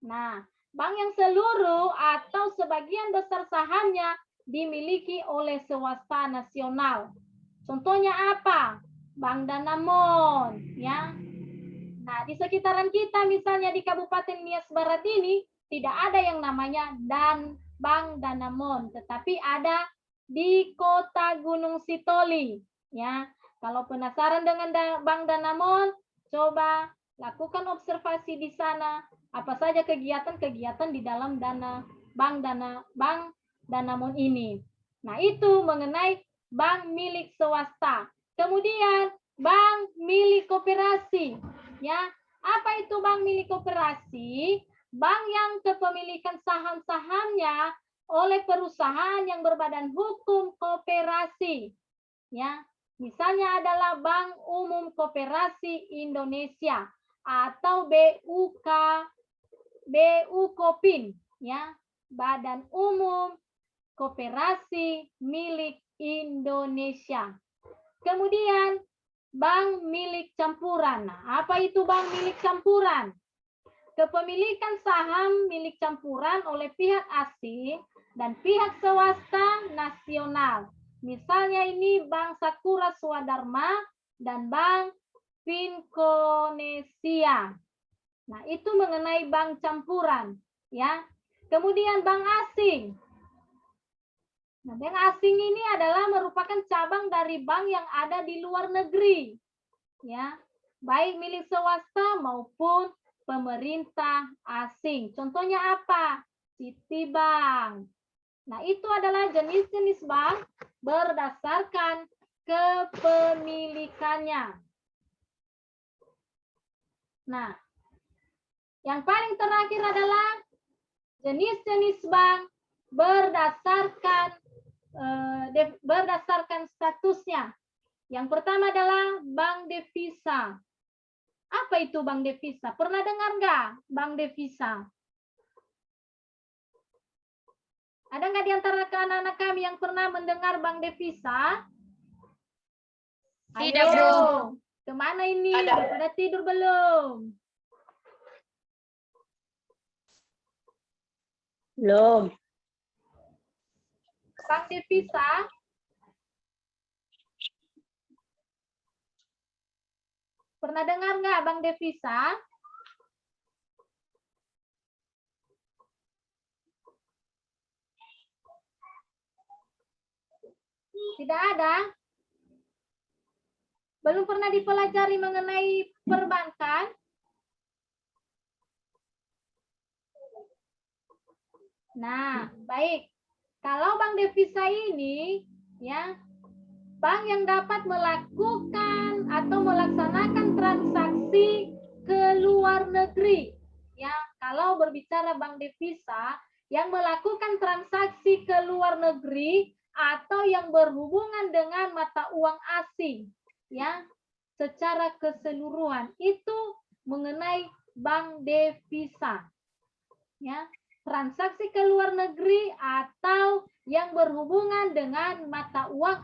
Nah, bank yang seluruh atau sebagian besar sahamnya dimiliki oleh swasta nasional. Contohnya apa? Bank Danamon, ya. Nah, di sekitaran kita misalnya di Kabupaten Nias Barat ini tidak ada yang namanya Bank Danamon, tetapi ada di Kota Gunung Sitoli, ya. Kalau penasaran dengan Bank Danamon, coba lakukan observasi di sana. Apa saja kegiatan-kegiatan di dalam Bank Danamon ini. Nah, itu mengenai bank milik swasta. Kemudian bank milik koperasi. Ya, apa itu bank milik koperasi? Bank yang kepemilikan saham-sahamnya oleh perusahaan yang berbadan hukum koperasi. Ya, misalnya adalah Bank Umum Koperasi Indonesia atau BUKOPIN, ya, Badan Umum Koperasi Milik Indonesia. Kemudian bank milik campuran. Nah, apa itu bank milik campuran? Kepemilikan saham milik campuran oleh pihak asing dan pihak swasta nasional. Misalnya ini Bank Sakura Swadharma dan Bank Finkonesia. Nah, itu mengenai bank campuran, ya. Kemudian bank asing. Nah, bank asing ini adalah merupakan cabang dari bank yang ada di luar negeri, ya, baik milik swasta maupun pemerintah asing. Contohnya apa? Citibank. Nah, itu adalah jenis-jenis bank berdasarkan kepemilikannya. Nah, yang paling terakhir adalah jenis-jenis bank berdasarkan statusnya. Yang pertama adalah bank devisa. Apa itu bank devisa? Pernah dengar nggak bank devisa? Ada nggak di antara anak-anak kami yang pernah mendengar bank devisa? Tidak, Ayo, Bu. kemana ini? Sudah tidur belum? Belum. Bank devisa pernah dengar nggak bank devisa? Tidak ada? Belum pernah dipelajari mengenai perbankan? Nah, baik. Kalau bank devisa ini, ya, bank yang dapat melakukan atau melaksanakan transaksi ke luar negeri. Ya, kalau berbicara bank devisa yang melakukan transaksi ke luar negeri atau yang berhubungan dengan mata uang asing, ya, secara keseluruhan. Itu mengenai bank devisa. Ya, transaksi ke luar negeri atau yang berhubungan dengan mata uang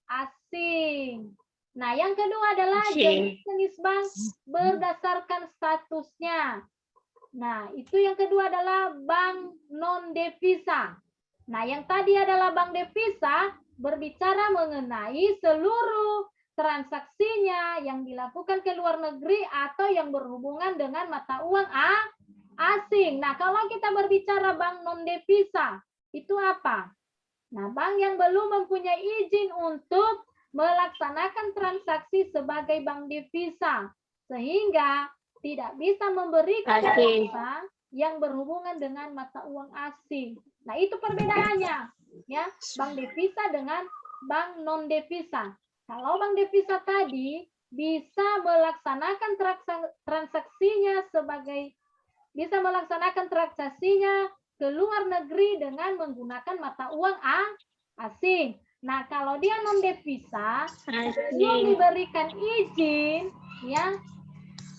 asing. Nah, yang kedua adalah jenis bank berdasarkan statusnya. Nah, itu yang kedua adalah bank non devisa. Nah, yang tadi adalah bank devisa berbicara mengenai seluruh transaksinya yang dilakukan ke luar negeri atau yang berhubungan dengan mata uang asing. Nah, kalau kita berbicara bank non devisa, itu apa? Nah, bank yang belum mempunyai izin untuk melaksanakan transaksi sebagai bank devisa, sehingga tidak bisa memberikan devisa yang berhubungan dengan mata uang asing. Nah, itu perbedaannya, ya, bank devisa dengan bank non devisa. Kalau bank devisa tadi bisa melaksanakan transaksinya ke luar negeri dengan menggunakan mata uang asing. Nah, kalau dia non devisa belum diberikan izin, ya,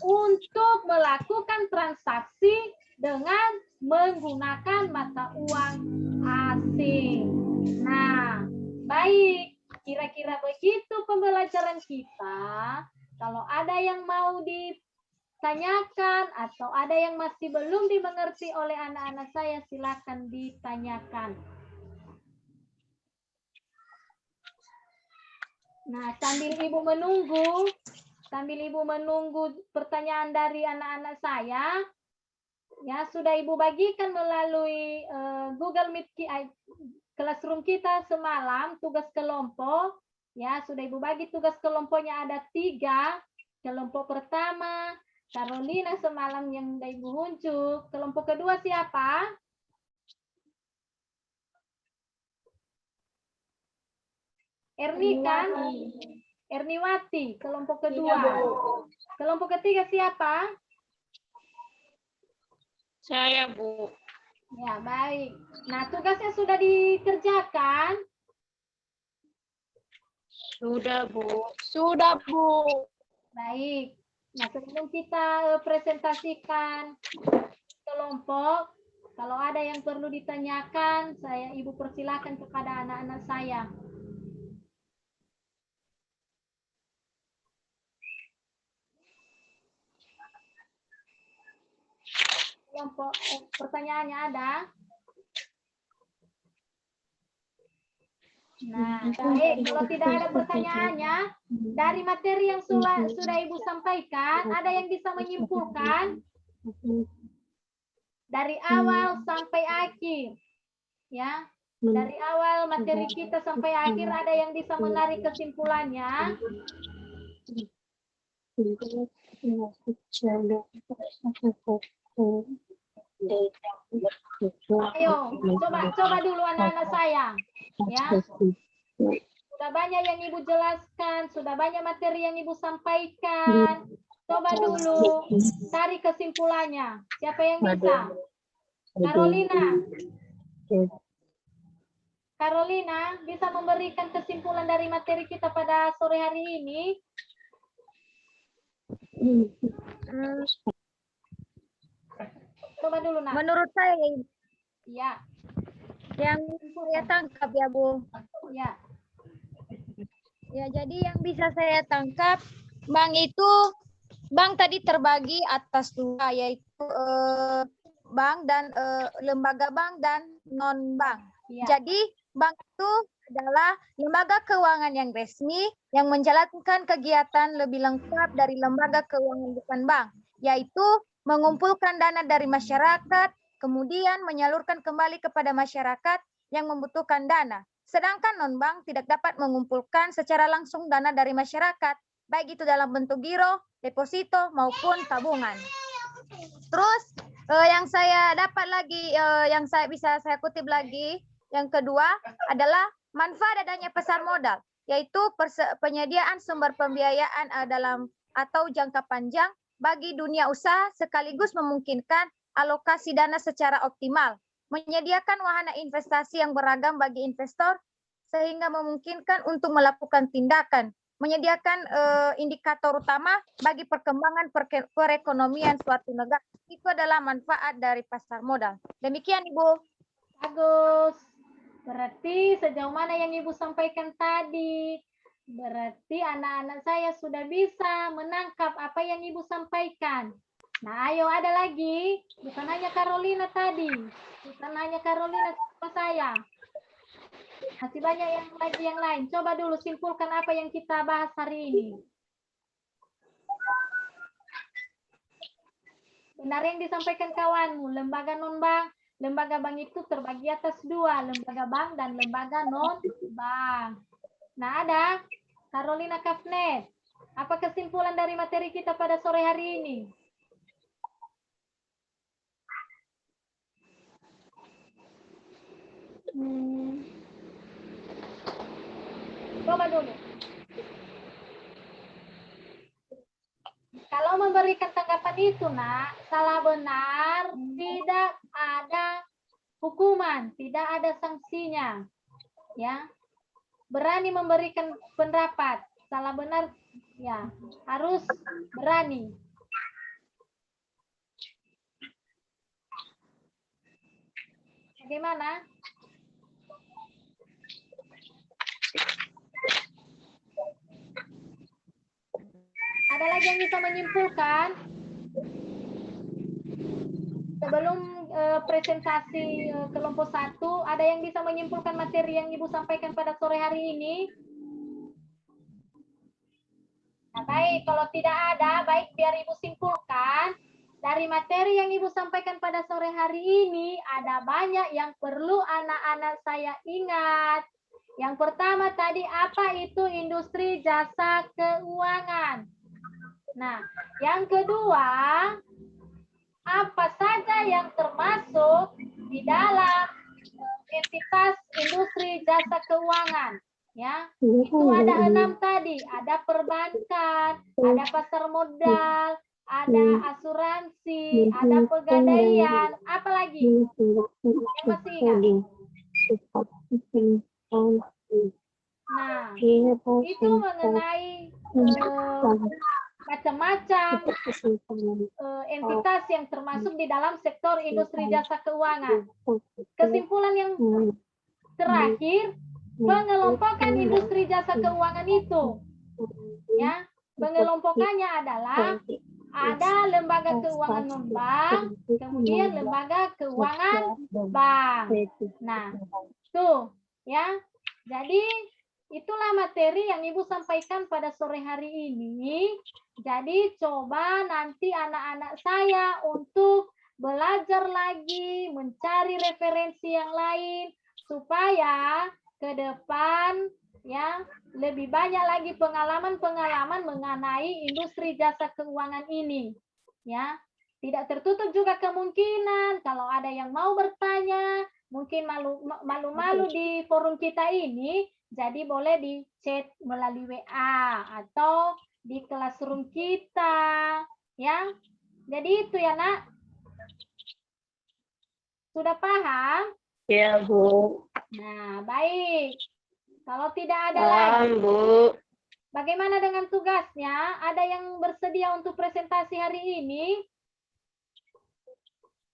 untuk melakukan transaksi dengan menggunakan mata uang asing. Nah, baik, kira-kira begitu pembelajaran kita. Kalau ada yang mau ditanyakan atau ada yang masih belum dimengerti oleh anak-anak saya, silakan ditanyakan. Nah, sambil Ibu menunggu pertanyaan dari anak-anak saya, ya, sudah Ibu bagikan melalui Google Meet Classroom kita semalam, tugas kelompok. Ya, sudah Ibu bagi tugas kelompoknya ada 3. Kelompok pertama, Carolina semalam yang udah Ibu hunjuk. Kelompok kedua siapa? Erni kan? Erniwati, kelompok kedua. Kelompok ketiga siapa? Saya, Bu. Ya, baik. Nah, tugasnya sudah dikerjakan? Sudah, Bu. Sudah, Bu. Baik. Nah, sebelum kita presentasikan kelompok, kalau ada yang perlu ditanyakan, Ibu persilakan kepada anak-anak saya. Kelompok pertanyaannya ada? Nah, baik. Kalau tidak ada pertanyaannya, dari materi yang sudah Ibu sampaikan, ada yang bisa menyimpulkan dari awal sampai akhir, ya, dari awal materi kita sampai akhir, ada yang bisa menarik kesimpulannya? Ayo, coba dulu anak-anak saya, ya. Sudah banyak yang Ibu jelaskan, sudah banyak materi yang Ibu sampaikan. Coba dulu cari kesimpulannya. Siapa yang bisa? Carolina, bisa memberikan kesimpulan dari materi kita pada sore hari ini? Coba dulu, Nak. Menurut saya, Ya. yang saya tangkap ya, Bu. Ya. Ya, jadi yang bisa saya tangkap, bank tadi terbagi atas 2, yaitu bank dan lembaga bank dan non bank. Ya. Jadi bank itu adalah lembaga keuangan yang resmi yang menjalankan kegiatan lebih lengkap dari lembaga keuangan bukan bank, yaitu mengumpulkan dana dari masyarakat, kemudian menyalurkan kembali kepada masyarakat yang membutuhkan dana. Sedangkan non-bank tidak dapat mengumpulkan secara langsung dana dari masyarakat, baik itu dalam bentuk giro, deposito, maupun tabungan. Terus yang saya dapat lagi, yang bisa saya kutip lagi, yang kedua adalah manfaat adanya pasar modal, yaitu penyediaan sumber pembiayaan dalam atau jangka panjang bagi dunia usaha sekaligus memungkinkan alokasi dana secara optimal, menyediakan wahana investasi yang beragam bagi investor, sehingga memungkinkan untuk melakukan tindakan, menyediakan indikator utama bagi perkembangan perekonomian suatu negara. Itu adalah manfaat dari pasar modal. Demikian, Ibu. Bagus. Berarti sejauh mana yang Ibu sampaikan tadi? Berarti anak-anak saya sudah bisa menangkap apa yang Ibu sampaikan. Nah, ayo ada lagi. Bukan hanya Carolina tadi. Bukan hanya Carolina sama saya. Masih banyak yang lain. Coba dulu simpulkan apa yang kita bahas hari ini. Benar yang disampaikan kawanmu, lembaga non-bank. Lembaga bank itu terbagi atas dua, lembaga bank dan lembaga non-bank. Nah, ada Carolina Kafnet. Apa kesimpulan dari materi kita pada sore hari ini? Coba dulu. Kalau memberikan tanggapan itu, Nak, salah benar, tidak ada hukuman, tidak ada sanksinya. Ya. Berani memberikan pendapat, salah benar, ya, harus berani. Bagaimana? Ada lagi yang bisa menyimpulkan? Sebelum presentasi kelompok 1, ada yang bisa menyimpulkan materi yang Ibu sampaikan pada sore hari ini? Nah, baik, kalau tidak ada, baik biar Ibu simpulkan. Dari materi yang Ibu sampaikan pada sore hari ini, ada banyak yang perlu anak-anak saya ingat. Yang pertama tadi, apa itu industri jasa keuangan? Nah, yang kedua, apa saja yang termasuk di dalam entitas industri jasa keuangan? Ya, itu ada 6 tadi, ada perbankan, ada pasar modal, ada asuransi, ada pegadaian, apa lagi? Yang masih ingat? Nah, itu mengenai macam-macam entitas yang termasuk di dalam sektor industri jasa keuangan. Kesimpulan yang terakhir, pengelompokan industri jasa keuangan itu, ya, pengelompokannya adalah ada lembaga keuangan non-bank, kemudian lembaga keuangan bank. Nah, tuh, ya. Jadi itulah materi yang Ibu sampaikan pada sore hari ini. Jadi coba nanti anak-anak saya untuk belajar lagi, mencari referensi yang lain supaya ke depan ya lebih banyak lagi pengalaman-pengalaman mengenai industri jasa keuangan ini. Ya, tidak tertutup juga kemungkinan kalau ada yang mau bertanya, mungkin malu-malu di forum kita ini, jadi boleh di chat melalui WA atau di classroom kita, ya. Jadi itu ya, Nak. Sudah paham? Ya, Bu. Nah, baik. Kalau tidak ada Paham, lagi, Bu. bagaimana dengan tugasnya? Ada yang bersedia untuk presentasi hari ini?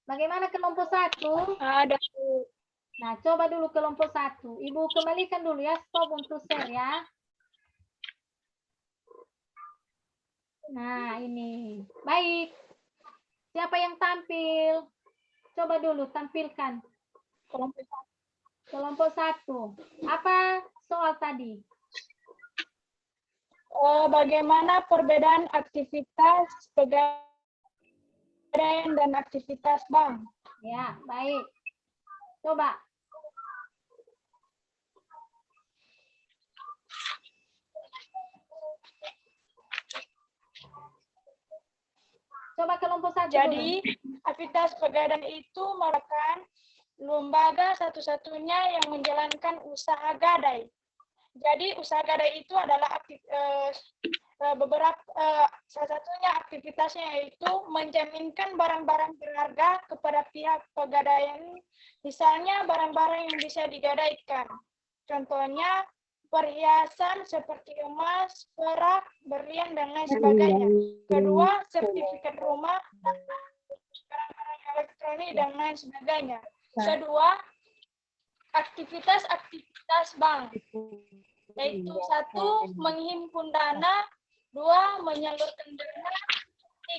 Bagaimana kelompok 1? Ada, Bu. Nah, coba dulu kelompok 1. Ibu kembalikan dulu ya, stop untuk share ya. Nah, ini. Baik. Siapa yang tampil? Coba dulu tampilkan. Kelompok 1. Apa soal tadi? Bagaimana perbedaan aktivitas pegadaian dan aktivitas bank? Ya, baik. Coba. Coba kelompok 1 Jadi, dulu. aktivitas pegadaian itu merupakan lembaga satu-satunya yang menjalankan usaha gadai. Jadi, usaha gadai itu adalah salah satunya aktivitasnya yaitu menjaminkan barang-barang berharga kepada pihak pegadaian, misalnya barang-barang yang bisa digadaikan. Contohnya perhiasan seperti emas, perak, berlian, dan lain sebagainya. Kedua, sertifikat rumah, barang-barang elektronik, dan lain sebagainya. Kedua, aktivitas-aktivitas bank, yaitu 1, menghimpun dana, 2, menyalurkan dana,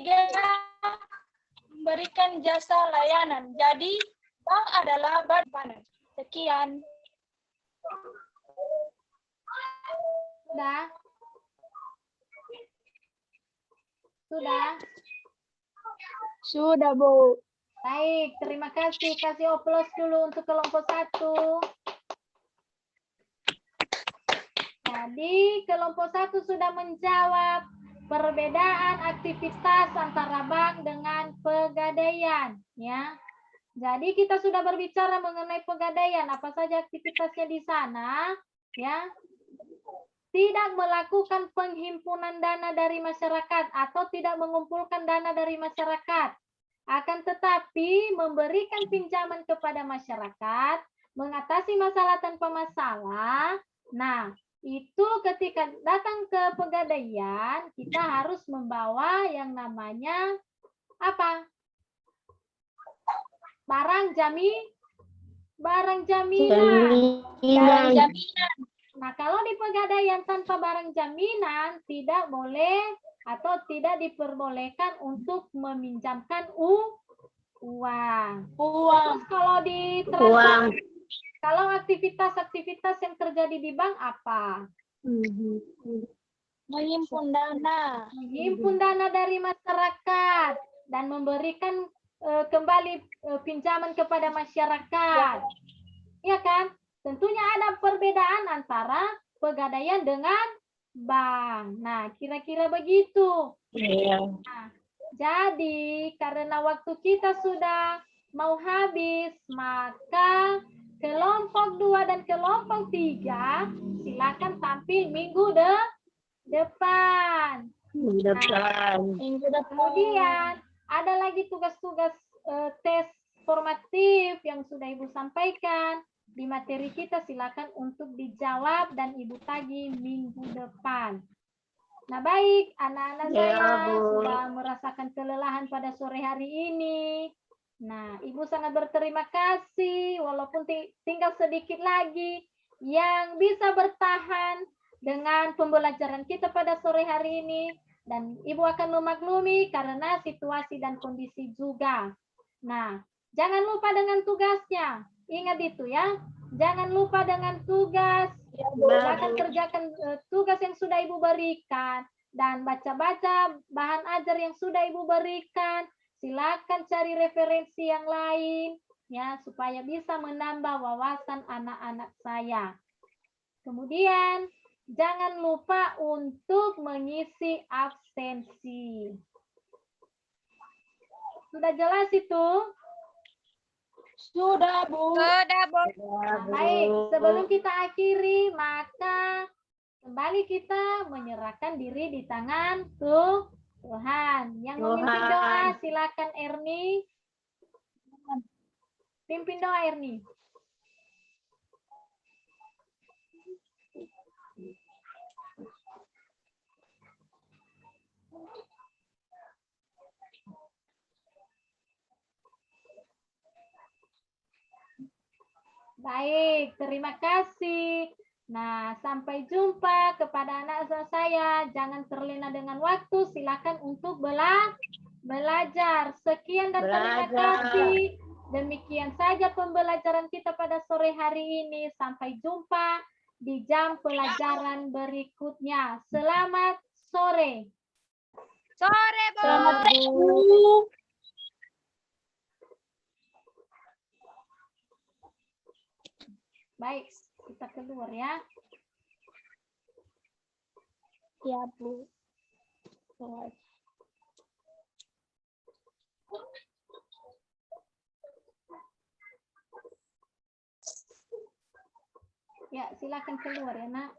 3, memberikan jasa layanan. Jadi, bank adalah badan. Sekian. Sudah? Sudah? Sudah, Bu. Baik, terima kasih. Kasih oplos dulu untuk kelompok 1. Jadi, kelompok 1 sudah menjawab perbedaan aktivitas antara bank dengan pegadaian, ya. Jadi, kita sudah berbicara mengenai pegadaian, apa saja aktivitasnya di sana, ya. Tidak melakukan penghimpunan dana dari masyarakat atau tidak mengumpulkan dana dari masyarakat. Akan tetapi memberikan pinjaman kepada masyarakat, mengatasi masalah tanpa masalah. Nah, itu ketika datang ke pegadaian, kita harus membawa yang namanya apa? Barang jaminan. Nah, kalau di pegadaian tanpa barang jaminan, tidak boleh atau tidak diperbolehkan untuk meminjamkan uang. Terus kalau aktivitas-aktivitas yang terjadi di bank apa? Menghimpun dana. Menghimpun dana dari masyarakat dan memberikan kembali pinjaman kepada masyarakat. Iya kan? Tentunya ada perbedaan antara pegadaian dengan bank. Nah, kira-kira begitu. Nah, jadi, karena waktu kita sudah mau habis, maka kelompok 2 dan kelompok 3 silakan tampil minggu depan. Kemudian, ada lagi tugas-tugas tes formatif yang sudah Ibu sampaikan. Di materi kita silakan untuk dijawab dan Ibu tagih minggu depan. Nah, baik, anak-anak saya sudah merasakan kelelahan pada sore hari ini. Nah, Ibu sangat berterima kasih walaupun tinggal sedikit lagi yang bisa bertahan dengan pembelajaran kita pada sore hari ini, dan Ibu akan memaklumi karena situasi dan kondisi juga. Nah, jangan lupa dengan tugasnya. Ingat itu ya, jangan lupa dengan tugas. Silakan kerjakan tugas yang sudah Ibu berikan dan baca-baca bahan ajar yang sudah Ibu berikan. Silakan cari referensi yang lain ya supaya bisa menambah wawasan anak-anak saya. Kemudian jangan lupa untuk mengisi absensi. Sudah jelas itu? Sudah, Bu. Sudah, Bu. Baik, sebelum kita akhiri, maka kembali kita menyerahkan diri di tangan Tuhan. Yang memimpin doa, silakan Erni. Pimpin doa, Erni. Baik, terima kasih. Nah, sampai jumpa kepada anak saya. Jangan terlena dengan waktu. Silakan untuk belajar. Sekian dan terima kasih. Demikian saja pembelajaran kita pada sore hari ini. Sampai jumpa di jam pelajaran berikutnya. Selamat sore. Sore, Bu. Selamat, Bu. Baik, kita keluar ya. Ya, Bu. Ya, silakan keluar ya, Nak.